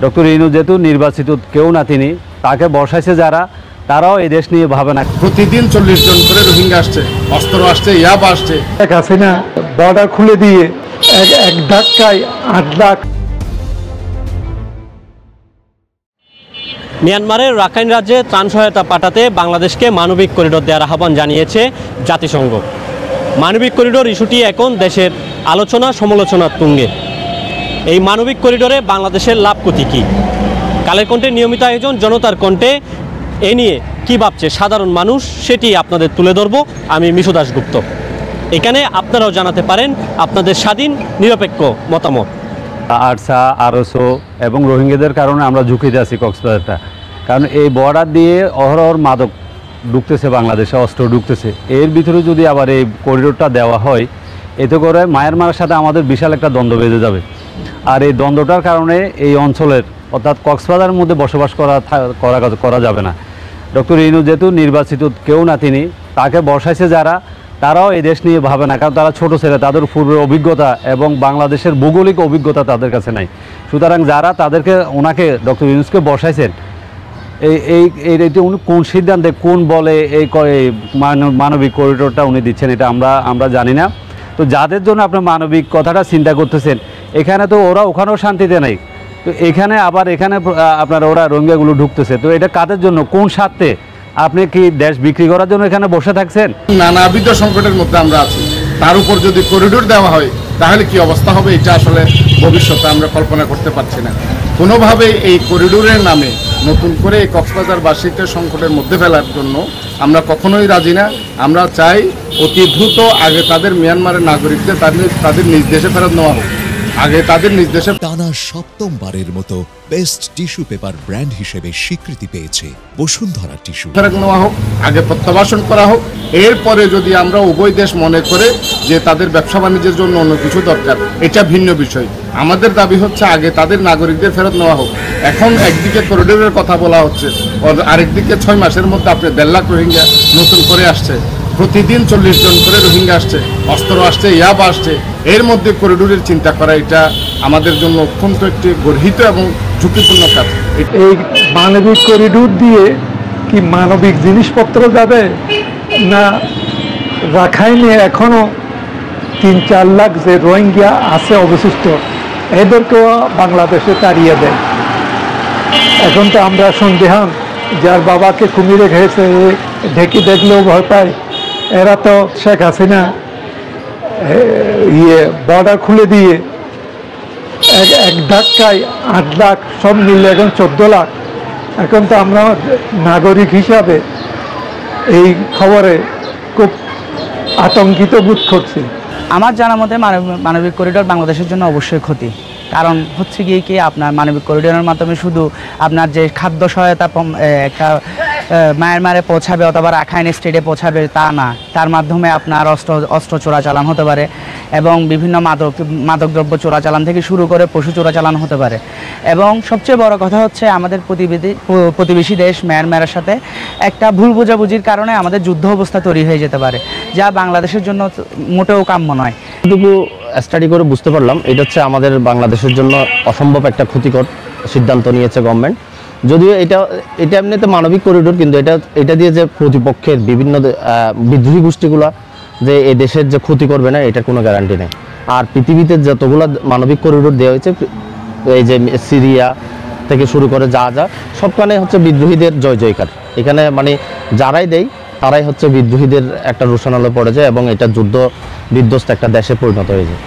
Doctor Yunus যেহেতু নির্বাচিত কেউ না, তিনি তাকে বসাইছে যারা, তারাও এই দেশ নিয়ে ভাবে না। প্রতিদিন 40 জন করে রোহিঙ্গা আসছে, অস্ত্র আসছে, ইয়াবা আসছে। শেখ হাসিনা বর্ডার খুলে দিয়ে এক ধাক্কায় 8 লাখ। মিয়ানমারের রাখাইন রাজ্যে ত্রাণ সহায়তা পাঠাতে বাংলাদেশকে মানবিক করিডোর দেওয়ার আহ্বান জানিয়েছে জাতিসংঘ। মানবিক করিডোর ইস্যুটি এখন দেশের আলোচনা সমালোচনার তুঙ্গে। এই মানবিক করিডোরে বাংলাদেশের লাভ ক্ষতি কী? কালের কণ্ঠের নিয়মিত আয়োজন জনতার কণ্ঠে এ নিয়ে কী ভাবছে সাধারণ মানুষ, সেটি আপনাদের তুলে ধরব আমি মিশু দাশগুপ্ত। এখানে আপনারাও জানাতে পারেন আপনাদের স্বাধীন নিরপেক্ষ মতামত। আরসা, আরসো এবং রোহিঙ্গাদের কারণে আমরা ঝুঁকিতে আছি কক্সবাজারটা, কারণ এই বর্ডার দিয়ে অহরহ মাদক ঢুকতেছে, বাংলাদেশে অস্ত্র ঢুকতেছে। এর ভিতরে যদি আবার এই করিডোরটা দেওয়া হয়, এতে করে মায়ানমারের সাথে আমাদের বিশাল একটা দ্বন্দ্ব বেঁধে যাবে। আর এই দ্বন্দ্বটার কারণে এই অঞ্চলের অর্থাৎ কক্সবাজারের মধ্যে বসবাস করা যাবে না। ডক্টর ইউনূস যেহেতু নির্বাচিত কেউ না, তিনি তাকে বসাইছে যারা, তারাও এই দেশ নিয়ে ভাবে না, কারণ তারা ছোটো ছেলে, তাদের পূর্বের অভিজ্ঞতা এবং বাংলাদেশের ভৌগোলিক অভিজ্ঞতা তাদের কাছে নাই। সুতরাং যারা ওনাকে ডক্টর ইউনূসকে বসাইছেন, এইটা উনি কোন সিদ্ধান্তে, কোন বলে এই মানবিক করিডোরটা উনি দিচ্ছেন, এটা আমরা জানি না। তো যাদের জন্য আপনি মানবিক কথাটা চিন্তা করতেছেন, এখানে তো ওরা ওখানেও শান্তিতে নাই, তো এখানে আপনার ওরা রোহিঙ্গাগুলো ঢুকতেছে। তো এটা কাদের জন্য, কোন স্বার্থে? আপনি কি দেশ বিক্রি করার জন্য এখানে বসে থাকছেন? নানাবিধ সংকটের মধ্যে আমরা আছি, তার উপর যদি করিডোর দেওয়া হয় তাহলে কি অবস্থা হবে, এটা আসলে ভবিষ্যতে আমরা কল্পনা করতে পারছি না। কোনোভাবেই এই করিডোরের নামে নতুন করে এই কক্সবাজারবাসীকে সংকটের মধ্যে ফেলার জন্য আমরা কখনোই রাজি না। আমরা চাই অতি দ্রুত আগে তাদের মিয়ানমারের নাগরিকদের তাদের নিজ দেশে ফেরত নেওয়া হোক। আগে তাদের নিজ দেশে টানা 7মবারের মতো বেস্ট টিস্যু পেপার ব্র্যান্ড হিসেবে স্বীকৃতি পেয়েছে বসুন্ধরা টিস্যু। ফেরত নেওয়া হোক, আগে প্রত্যাবাসন করা হোক। এরপরে যদি আমরা উভয় দেশ মনে করে যে তাদের ব্যবসা বাণিজ্যের জন্য অন্য কিছু দরকার, এটা ভিন্ন বিষয়। আমাদের দাবি হচ্ছে আগে তাদের নাগরিকদের ফেরত নেওয়া হোক। এখন একদিকে করিডোরের কথা বলা হচ্ছে, আরেকদিকে 6 মাসের মধ্যে আপনি 1.5 লাখ রোহিঙ্গা নতুন করে আসছে। প্রতিদিন 40 জন করে রোহিঙ্গা আসছে, অস্ত্র আসছে, ইয়াবা আসছে। এর মধ্যে করিডোরের চিন্তা করা এটা আমাদের জন্য অত্যন্ত একটি গর্হিত এবং ঝুঁকিপূর্ণ কাজ। এই মানবিক করিডোর দিয়ে কি মানবিক জিনিসপত্র যাবে না? রাখাইনে এখনো 3-4 লাখ যে রোহিঙ্গা আছে অবশিষ্ট, এদেরকেও বাংলাদেশে তাড়িয়ে দেয়। এখন তো আমরা সন্দেহান, যার বাবাকে কুমিরে খেয়েছে ঢেকে দেখলেও ভয় পায়। এরা তো শেখ হাসিনা বর্ডার খুলে দিয়ে এক ধাক্কায় 8 লাখ, সব মিলে এখন 14 লাখ। এখন তো আমরা নাগরিক হিসাবে এই খবরে খুব আতঙ্কিত বোধ করছি। আমার জানা মতে মানবিক করিডোর বাংলাদেশের জন্য অবশ্যই ক্ষতি। কারণ হচ্ছে কি আপনার মানবিক করিডোরের মাধ্যমে শুধু আপনার যে খাদ্য সহায়তা একটা মায়ানমারে পৌঁছাবে অথবা রাখাইন স্টেটে পৌঁছাবে তা না, তার মাধ্যমে আপনার অস্ত্র চোরাচালান হতে পারে এবং বিভিন্ন মাদকদ্রব্য চোরাচালান থেকে শুরু করে পশু চোরাচালান হতে পারে। এবং সবচেয়ে বড় কথা হচ্ছে আমাদের প্রতিবেশী দেশ মায়ানমারের সাথে একটা ভুল বোঝাবুঝির কারণে আমাদের যুদ্ধ অবস্থা তৈরি হয়ে যেতে পারে, যা বাংলাদেশের জন্য মোটেও কাম্য নয়। এটুকু স্টাডি করে বুঝতে পারলাম এটা হচ্ছে আমাদের বাংলাদেশের জন্য অসম্ভব একটা ক্ষতিকর সিদ্ধান্ত নিয়েছে গভর্নমেন্ট। যদিও এটা এমনিতে মানবিক করিডোর, কিন্তু এটা দিয়ে যে প্রতিপক্ষের বিভিন্ন বিদ্রোহী গোষ্ঠীগুলো যে এই দেশের যে ক্ষতি করবে না, এটার কোনো গ্যারান্টি নেই। আর পৃথিবীতে যতগুলো মানবিক করিডোর দেওয়া হয়েছে, এই যে সিরিয়া থেকে শুরু করে যা সবখানে হচ্ছে বিদ্রোহীদের জয় জয়কার। এখানে মানে যারাই দেয় তারাই হচ্ছে বিদ্রোহীদের একটা রোশনালে পড়ে যায় এবং এটা যুদ্ধ বিধ্বস্ত একটা দেশে পরিণত হয়ে যায়।